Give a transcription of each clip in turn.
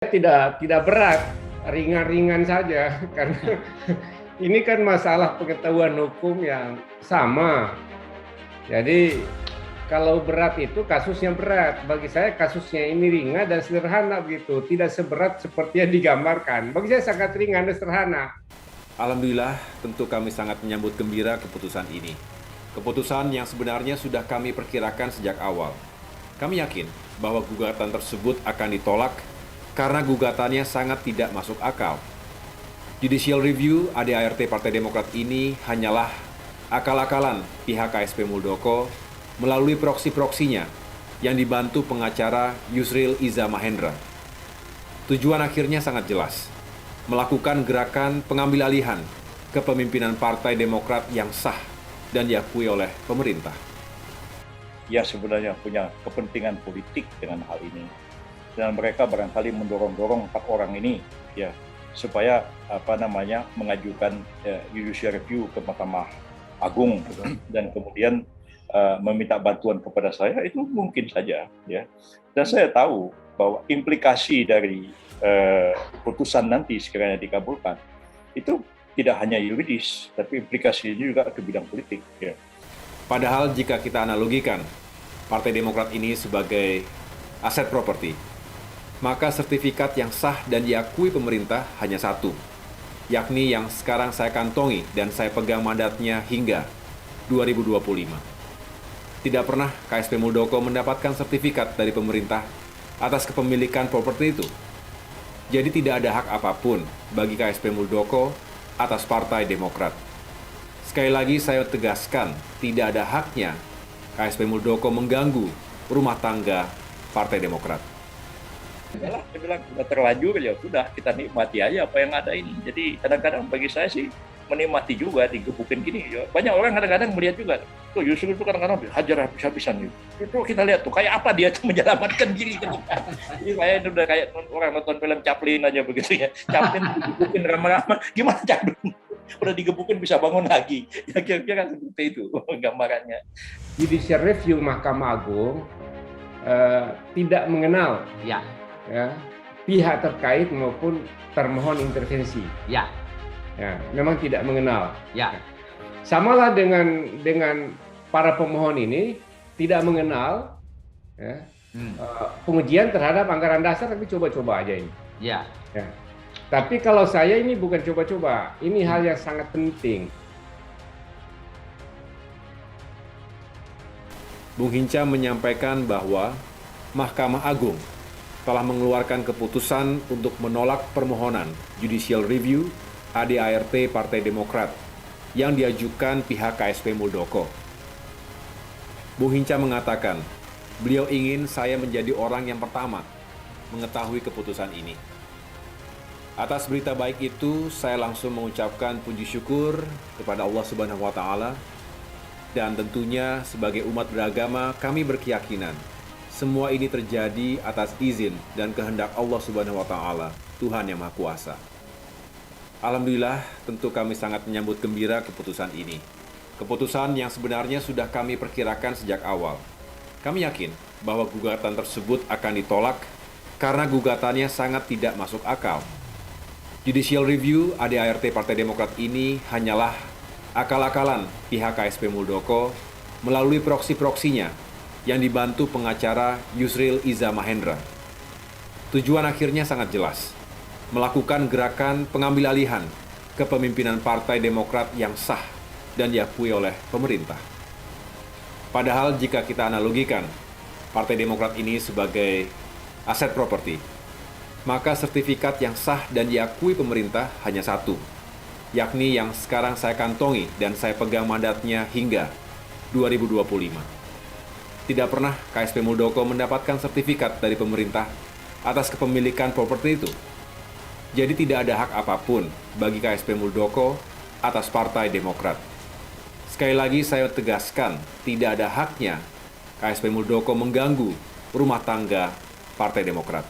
Tidak berat, ringan-ringan saja karena ini kan masalah pengetahuan hukum yang sama. Jadi kalau berat itu kasusnya berat. Bagi saya kasusnya ini ringan dan sederhana begitu, tidak seberat seperti yang digambarkan. Bagi saya sangat ringan dan sederhana. Alhamdulillah, tentu kami sangat menyambut gembira keputusan ini. Keputusan yang sebenarnya sudah kami perkirakan sejak awal. Kami yakin bahwa gugatan tersebut akan ditolak karena gugatannya sangat tidak masuk akal. Judicial Review ADART Partai Demokrat ini hanyalah akal-akalan pihak KSP Muldoko melalui proksi-proksinya yang dibantu pengacara Yusril Iza Mahendra. Tujuan akhirnya sangat jelas, melakukan gerakan pengambil alihan kepemimpinan Partai Demokrat yang sah dan diakui oleh pemerintah. Ya sebenarnya punya kepentingan politik dengan hal ini. Dan mereka barangkali mendorong-dorong 4 orang ini ya supaya mengajukan judicial review ke Mahkamah Agung dan kemudian meminta bantuan kepada saya, itu mungkin saja ya. Dan saya tahu bahwa implikasi dari putusan nanti sekiranya dikabulkan itu tidak hanya yuridis, tapi implikasinya juga ke bidang politik ya. Padahal jika kita analogikan Partai Demokrat ini sebagai aset properti, maka sertifikat yang sah dan diakui pemerintah hanya satu, yakni yang sekarang saya kantongi dan saya pegang mandatnya hingga 2025. Tidak pernah KSP Muldoko mendapatkan sertifikat dari pemerintah atas kepemilikan properti itu. Jadi tidak ada hak apapun bagi KSP Muldoko atas Partai Demokrat. Sekali lagi saya tegaskan, tidak ada haknya KSP Muldoko mengganggu rumah tangga Partai Demokrat. Yalah, dia bilang udah terlanjur ya sudah, kita nikmati aja apa yang ada ini. Jadi kadang-kadang bagi saya sih menikmati juga digebukin gini. Ya. Banyak orang kadang-kadang melihat juga. Tuh Yusuf itu kadang-kadang hajar habis-habisan gitu. Itu kita lihat tuh kayak apa dia tuh menyelamatkan diri kan. Jadi kayak itu udah kayak orang nonton film Chaplin aja begitu ya. Chaplin digebukin ramah-ramah, gimana Chaplin? Udah digebukin bisa bangun lagi. Ya kira-kira seperti itu gambarannya. Judicial review Mahkamah Agung tidak mengenal ya pihak terkait maupun termohon intervensi. Ya, memang tidak mengenal. Ya, samalah dengan para pemohon ini tidak mengenal pengujian terhadap anggaran dasar, tapi coba-coba aja ini. Ya. Tapi kalau saya ini bukan coba-coba, ini hal yang sangat penting. Bung Hinca menyampaikan bahwa Mahkamah Agung telah mengeluarkan keputusan untuk menolak permohonan Judicial Review ADART Partai Demokrat yang diajukan pihak KSP Muldoko. Bung Hinca mengatakan, beliau ingin saya menjadi orang yang pertama mengetahui keputusan ini. Atas berita baik itu, saya langsung mengucapkan puji syukur kepada Allah Subhanahu wa Ta'ala, dan tentunya sebagai umat beragama kami berkeyakinan semua ini terjadi atas izin dan kehendak Allah Subhanahu wa Ta'ala, Tuhan yang Maha Kuasa. Alhamdulillah, tentu kami sangat menyambut gembira keputusan ini. Keputusan yang sebenarnya sudah kami perkirakan sejak awal. Kami yakin bahwa gugatan tersebut akan ditolak karena gugatannya sangat tidak masuk akal. Judicial Review ADART Partai Demokrat ini hanyalah akal-akalan pihak KSP Muldoko melalui proksi-proksinya yang dibantu pengacara Yusril Iza Mahendra. Tujuan akhirnya sangat jelas, melakukan gerakan pengambil alihan kepemimpinan Partai Demokrat yang sah dan diakui oleh pemerintah. Padahal jika kita analogikan Partai Demokrat ini sebagai aset properti, maka sertifikat yang sah dan diakui pemerintah hanya satu, yakni yang sekarang saya kantongi dan saya pegang mandatnya hingga 2025. Tidak pernah KSP Muldoko mendapatkan sertifikat dari pemerintah atas kepemilikan properti itu. Jadi tidak ada hak apapun bagi KSP Muldoko atas Partai Demokrat. Sekali lagi saya tegaskan, tidak ada haknya KSP Muldoko mengganggu rumah tangga Partai Demokrat.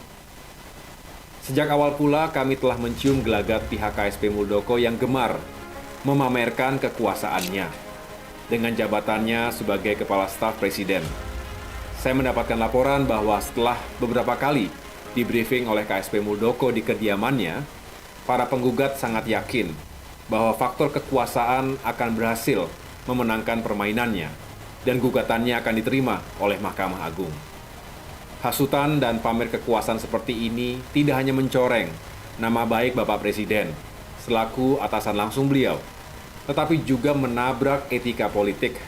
Sejak awal pula kami telah mencium gelagat pihak KSP Muldoko yang gemar memamerkan kekuasaannya dengan jabatannya sebagai Kepala Staf Presiden. Saya mendapatkan laporan bahwa setelah beberapa kali Di briefing oleh KSP Muldoko di kediamannya, para penggugat sangat yakin bahwa faktor kekuasaan akan berhasil memenangkan permainannya dan gugatannya akan diterima oleh Mahkamah Agung. Hasutan dan pamer kekuasaan seperti ini tidak hanya mencoreng nama baik Bapak Presiden selaku atasan langsung beliau, tetapi juga menabrak etika politik,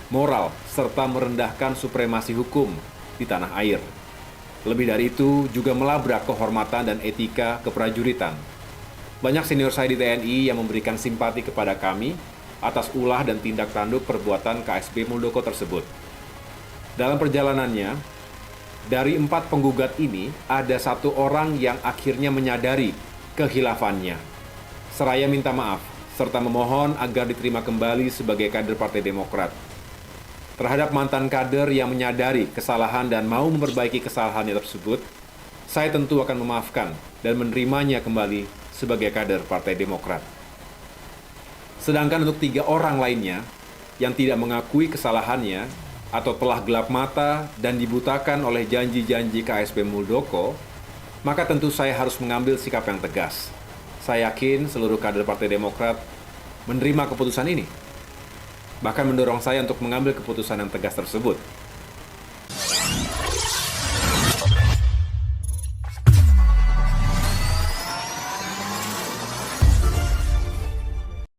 moral, serta merendahkan supremasi hukum di tanah air. Lebih dari itu, juga melabrak kehormatan dan etika keprajuritan. Banyak senior saya di TNI yang memberikan simpati kepada kami atas ulah dan tindak tanduk perbuatan KSP Muldoko tersebut. Dalam perjalanannya, dari 4 penggugat ini, ada 1 orang yang akhirnya menyadari kehilafannya. Seraya minta maaf, serta memohon agar diterima kembali sebagai kader Partai Demokrat. Terhadap mantan kader yang menyadari kesalahan dan mau memperbaiki kesalahannya tersebut, saya tentu akan memaafkan dan menerimanya kembali sebagai kader Partai Demokrat. Sedangkan untuk 3 orang lainnya yang tidak mengakui kesalahannya atau telah gelap mata dan dibutakan oleh janji-janji KSP Muldoko, maka tentu saya harus mengambil sikap yang tegas. Saya yakin seluruh kader Partai Demokrat menerima keputusan ini, bahkan mendorong saya untuk mengambil keputusan yang tegas tersebut.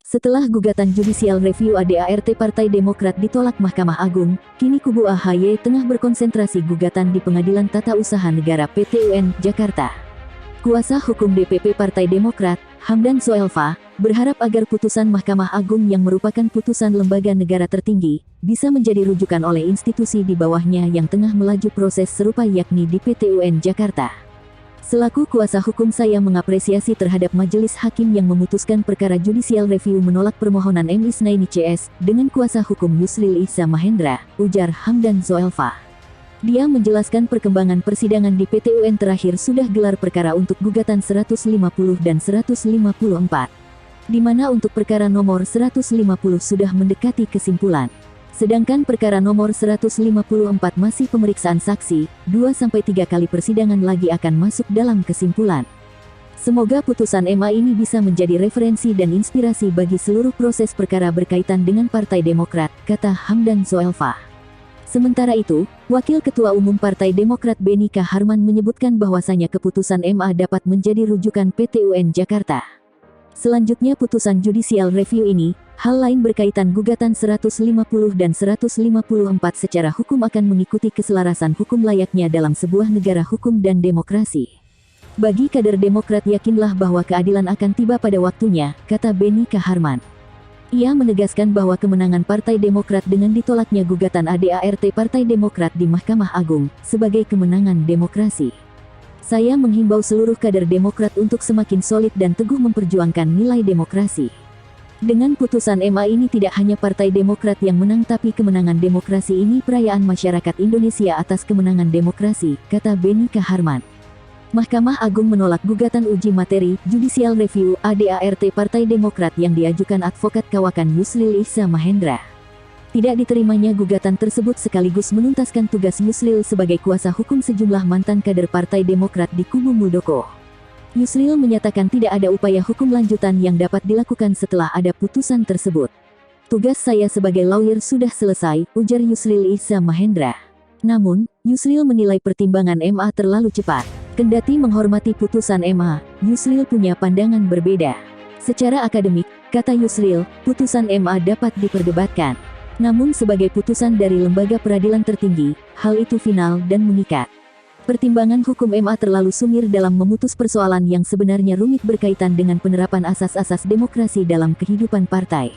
Setelah gugatan judicial review ADART Partai Demokrat ditolak Mahkamah Agung, kini kubu AHY tengah berkonsentrasi gugatan di Pengadilan Tata Usaha Negara PT UN, Jakarta. Kuasa hukum DPP Partai Demokrat, Hamdan Soelfa, berharap agar putusan Mahkamah Agung yang merupakan putusan lembaga negara tertinggi, bisa menjadi rujukan oleh institusi di bawahnya yang tengah melaju proses serupa yakni di PT UN Jakarta. Selaku kuasa hukum saya mengapresiasi terhadap majelis hakim yang memutuskan perkara judicial review menolak permohonan M. Isnaini CS dengan kuasa hukum Yusril Ihza Mahendra, ujar Hamdan Soelfa. Dia menjelaskan perkembangan persidangan di PT UN terakhir sudah gelar perkara untuk gugatan 150 dan 154, di mana untuk perkara nomor 150 sudah mendekati kesimpulan. Sedangkan perkara nomor 154 masih pemeriksaan saksi, 2-3 kali persidangan lagi akan masuk dalam kesimpulan. Semoga putusan MA ini bisa menjadi referensi dan inspirasi bagi seluruh proses perkara berkaitan dengan Partai Demokrat, kata Hamdan Soelfa. Sementara itu, Wakil Ketua Umum Partai Demokrat Beni Kaharman menyebutkan bahwasanya keputusan MA dapat menjadi rujukan PT UN Jakarta. Selanjutnya putusan judicial review ini, hal lain berkaitan gugatan 150 dan 154 secara hukum akan mengikuti keselarasan hukum layaknya dalam sebuah negara hukum dan demokrasi. Bagi kader Demokrat yakinlah bahwa keadilan akan tiba pada waktunya, kata Beni Kaharman. Ia menegaskan bahwa kemenangan Partai Demokrat dengan ditolaknya gugatan ADART Partai Demokrat di Mahkamah Agung, sebagai kemenangan demokrasi. Saya menghimbau seluruh kader Demokrat untuk semakin solid dan teguh memperjuangkan nilai demokrasi. Dengan putusan MA ini tidak hanya Partai Demokrat yang menang tapi kemenangan demokrasi ini perayaan masyarakat Indonesia atas kemenangan demokrasi, kata Beni Kaharman. Mahkamah Agung menolak gugatan uji materi, judicial review, ADART Partai Demokrat yang diajukan advokat kawakan Yusril Ihza Mahendra. Tidak diterimanya gugatan tersebut sekaligus menuntaskan tugas Yusril sebagai kuasa hukum sejumlah mantan kader Partai Demokrat di kubu Muldoko. Yusril menyatakan tidak ada upaya hukum lanjutan yang dapat dilakukan setelah ada putusan tersebut. Tugas saya sebagai lawyer sudah selesai, ujar Yusril Ihza Mahendra. Namun, Yusril menilai pertimbangan MA terlalu cepat. Kendati menghormati putusan MA, Yusril punya pandangan berbeda. Secara akademik, kata Yusril, putusan MA dapat diperdebatkan. Namun sebagai putusan dari lembaga peradilan tertinggi, hal itu final dan mengikat. Pertimbangan hukum MA terlalu sumir dalam memutus persoalan yang sebenarnya rumit berkaitan dengan penerapan asas-asas demokrasi dalam kehidupan partai.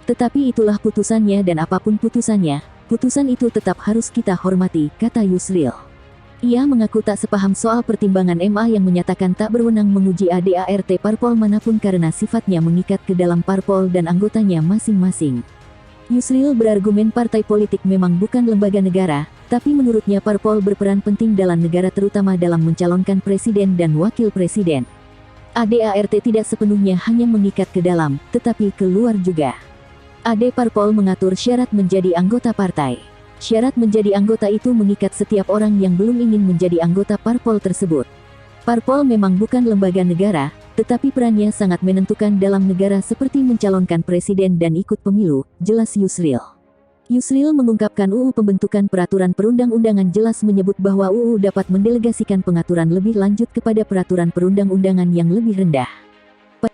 Tetapi itulah putusannya dan apapun putusannya, putusan itu tetap harus kita hormati, kata Yusril. Ia mengaku tak sepaham soal pertimbangan MA yang menyatakan tak berwenang menguji ADART parpol manapun karena sifatnya mengikat ke dalam parpol dan anggotanya masing-masing. Yusril berargumen partai politik memang bukan lembaga negara, tapi menurutnya parpol berperan penting dalam negara terutama dalam mencalonkan presiden dan wakil presiden. ADART tidak sepenuhnya hanya mengikat ke dalam, tetapi keluar juga. AD parpol mengatur syarat menjadi anggota partai. Syarat menjadi anggota itu mengikat setiap orang yang belum ingin menjadi anggota parpol tersebut. Parpol memang bukan lembaga negara, tetapi perannya sangat menentukan dalam negara seperti mencalonkan presiden dan ikut pemilu, jelas Yusril. Yusril mengungkapkan UU pembentukan peraturan perundang-undangan jelas menyebut bahwa UU dapat mendelegasikan pengaturan lebih lanjut kepada peraturan perundang-undangan yang lebih rendah.